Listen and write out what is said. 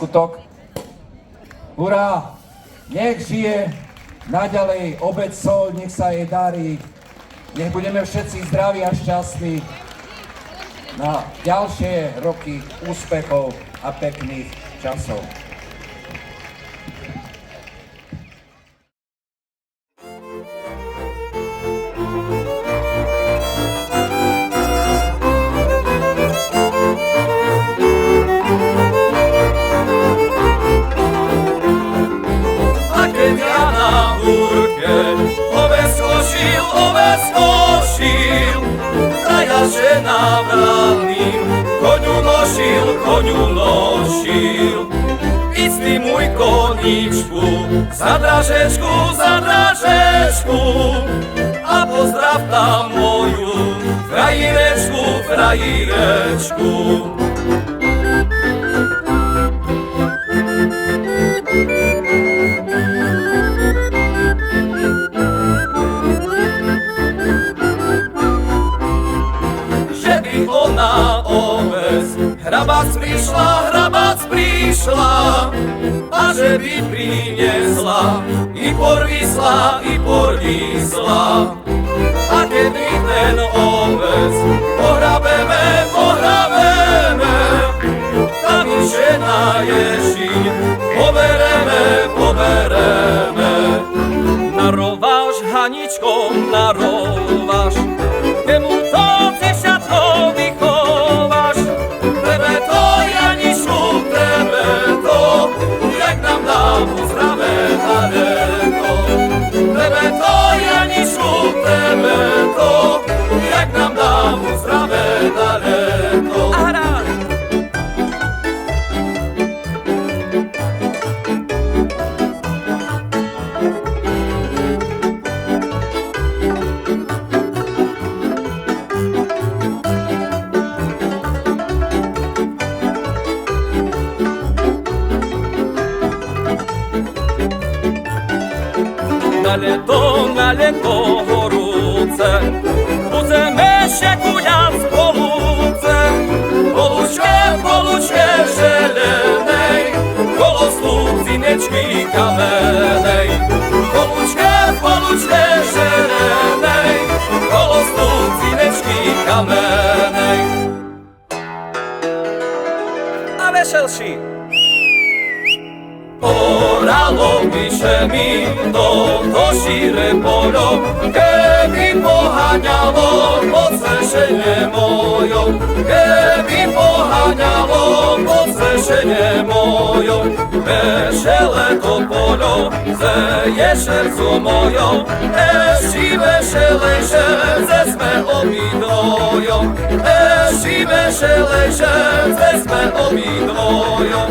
skutok. Hurá! Nech žije naďalej obec Soľ, nech sa jej darí. Nech budeme všetci zdraví a šťastní na ďalšie roky úspechov a pekných časov. Žena vrátnym koňu nošil. Istý môj koníčku, za dražečku, a pozdrav tam moju frajírečku. Hrabac prišla, a že by priniesla i porvisla. A kedy ten oves pohrabeme, tam i žena Ježiň pobereme. Narováš, Haničko, narováš, kemu to dziewczatko wychowasz. Tebe to, Janiszku, tebe to, jak nam damu zdrowe daleko. Tebe to, Janiszku, tebe to, jak nam damu zdrowe daleko. Na leto horúce, budeme się kujać po lúce. Polučke želenej, kolo studzinečky kamenej. Polučke želenej, kolo studzinečky kamenej. A veselší. Oralo píše mi to šíre poľo, keby poháňalo po cešenie mojom, keby poháňalo po cešenie mojom. Veselé to poľo zeje srdcu mojom, ešte veselejšie sme obidvojom, ešte veselejšie sme obidvojom.